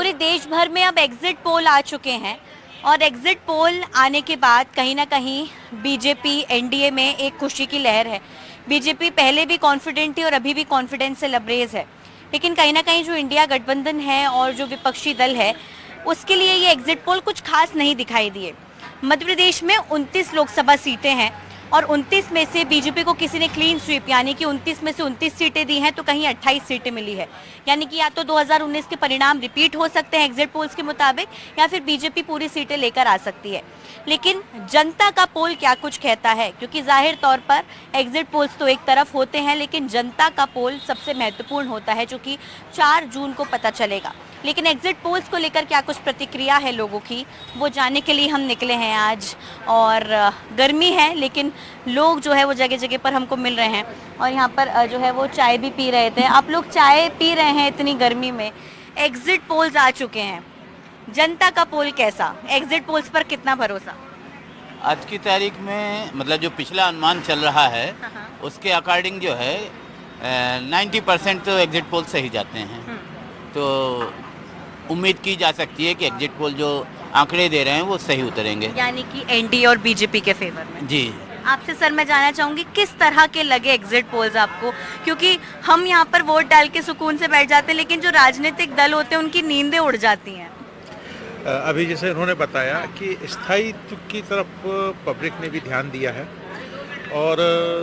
पूरे देश भर में अब एग्जिट पोल आ चुके हैं और एग्जिट पोल आने के बाद कहीं ना कहीं बीजेपी एनडीए में एक खुशी की लहर है। बीजेपी पहले भी कॉन्फिडेंट थी और अभी भी कॉन्फिडेंस से लबरेज है, लेकिन कहीं ना कहीं जो इंडिया गठबंधन है और जो विपक्षी दल है उसके लिए ये एग्जिट पोल कुछ खास नहीं दिखाई दिए। मध्य प्रदेश में 29 लोकसभा सीटें हैं और 29 में से बीजेपी को किसी ने क्लीन स्वीप यानी कि 29 में से 29 सीटें दी हैं तो कहीं 28 सीटें मिली है। यानी कि या तो 2019 के परिणाम रिपीट हो सकते हैं एग्जिट पोल्स के मुताबिक या फिर बीजेपी पूरी सीटें लेकर आ सकती है। लेकिन जनता का पोल क्या कुछ कहता है, क्योंकि जाहिर तौर पर एग्जिट पोल्स तो एक तरफ होते हैं लेकिन जनता का पोल सबसे महत्वपूर्ण होता है जो कि 4 जून को पता चलेगा। लेकिन एग्जिट पोल्स को लेकर क्या कुछ प्रतिक्रिया है लोगों की, वो जानने के लिए हम निकले हैं आज। और गर्मी है लेकिन लोग जो है वो जगह जगह पर हमको मिल रहे हैं और यहाँ पर जो है वो चाय भी पी रहे थे। आप लोग चाय पी रहे हैं इतनी गर्मी में। एग्जिट पोल्स आ चुके हैं, जनता का पोल कैसा, एग्जिट पोल्स पर कितना भरोसा? आज की तारीख में मतलब जो पिछला अनुमान चल रहा है उसके अकॉर्डिंग जो है 90% तो एग्जिट पोल सही जाते हैं। तो उम्मीद की जा सकती है कि एग्जिट पोल जो आंकड़े दे रहे हैं वो सही उतरेंगे, यानी कि एनडीए और बीजेपी के फेवर में। जी। आपसे सर मैं जानना चाहूंगी किस तरह के लगे एग्जिट पोल्स आपको, क्योंकि हम यहाँ पर वोट डाल के सुकून से बैठ जाते हैं लेकिन जो राजनीतिक दल होते हैं उनकी नींदें उड़ जाती हैं। अभी जैसे उन्होंने बताया कि स्थायित्व की तरफ पब्लिक ने भी ध्यान दिया है और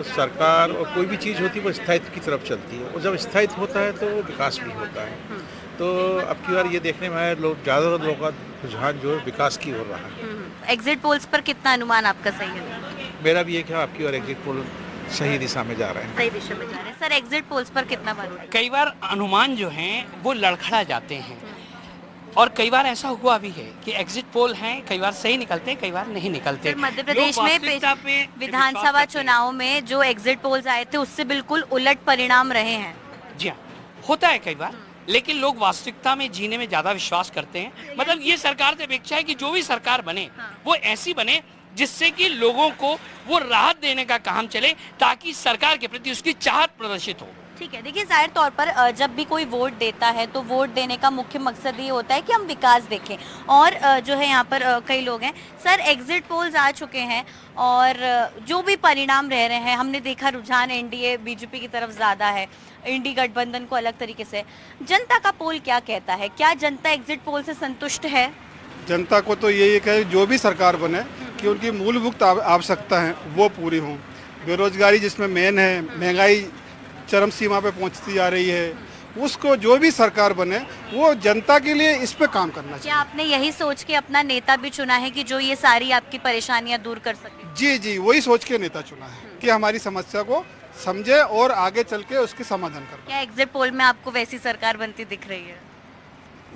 सरकार और कोई भी चीज़ होती है वो स्थायित्व की तरफ चलती है और जब स्थायित्व होता है तो विकास भी होता है। तो अब की बार ये देखने में आया लोग ज़्यादातर लोगों का रुझान जो है विकास की ओर रहा है। एग्जिट पोल्स पर कितना अनुमान आपका सही है? मेरा भी ये कि आपकी और एग्जिट पोल सही दिशा में जा रहे हैं। सही दिशा में जा रहे हैं। सर एग्जिट पोल्स पर कितना भरोसा? कई बार अनुमान जो हैं वो लड़खड़ा जाते हैं और कई बार ऐसा हुआ भी है कि एग्जिट पोल हैं कई बार सही निकलते हैं कई बार नहीं निकलते। मध्य प्रदेश में विधानसभा चुनाव में जो एग्जिट पोल्स आए थे उससे बिल्कुल उलट परिणाम रहे हैं। जी हाँ, होता है कई बार, लेकिन लोग वास्तविकता में जीने में ज्यादा विश्वास करते हैं। मतलब ये सरकार से अपेक्षा है कि जो भी सरकार बने वो ऐसी बने जिससे कि लोगों को वो राहत देने का काम चले ताकि सरकार के प्रति उसकी चाहत प्रदर्शित हो। ठीक है, देखिए जाहिर तौर पर जब भी कोई वोट देता है तो वोट देने का मुख्य मकसद ये होता है कि हम विकास देखें और जो है यहाँ पर कई लोग हैं। सर एग्जिट पोल्स आ चुके हैं और जो भी परिणाम रह रहे हैं हमने देखा रुझान एनडीए बीजेपी की तरफ ज़्यादा है, इंडी गठबंधन को अलग तरीके से। जनता का पोल क्या कहता है, क्या जनता एग्जिट पोल से संतुष्ट है? जनता को तो यही है जो भी सरकार बने कि उनकी मूलभूत आवश्यकता है वो पूरी हों। बेरोजगारी जिसमें मेन है, महंगाई चरम सीमा पे पहुंचती जा रही है, उसको जो भी सरकार बने वो जनता के लिए इस पे काम करना चाहिए। क्या आपने यही सोच के अपना नेता भी चुना है कि जो ये सारी आपकी परेशानियां दूर कर सके? जी जी, वही सोच के नेता चुना है कि हमारी समस्या को समझे और आगे चल के उसके समाधान कर। क्या एग्जिट पोल में आपको वैसी सरकार बनती दिख रही है?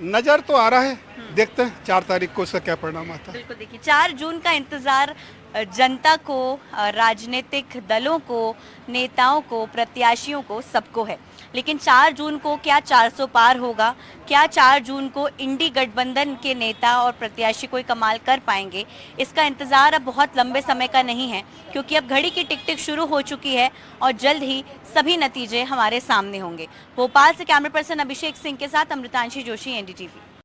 नजर तो आ रहा है, देखते हैं 4 तारीख को उसका क्या परिणाम आता है। बिल्कुल, देखिए 4 जून का इंतजार जनता को, राजनीतिक दलों को, नेताओं को, प्रत्याशियों को, सबको है। लेकिन 4 जून को क्या 400 पार होगा? क्या 4 जून को इंडी गठबंधन के नेता और प्रत्याशी कोई कमाल कर पाएंगे? इसका इंतज़ार अब बहुत लंबे समय का नहीं है क्योंकि अब घड़ी की टिक टिक शुरू हो चुकी है और जल्द ही सभी नतीजे हमारे सामने होंगे। भोपाल से कैमरा पर्सन अभिषेक सिंह के साथ अमृतांशी जोशी, एनडीटीवी।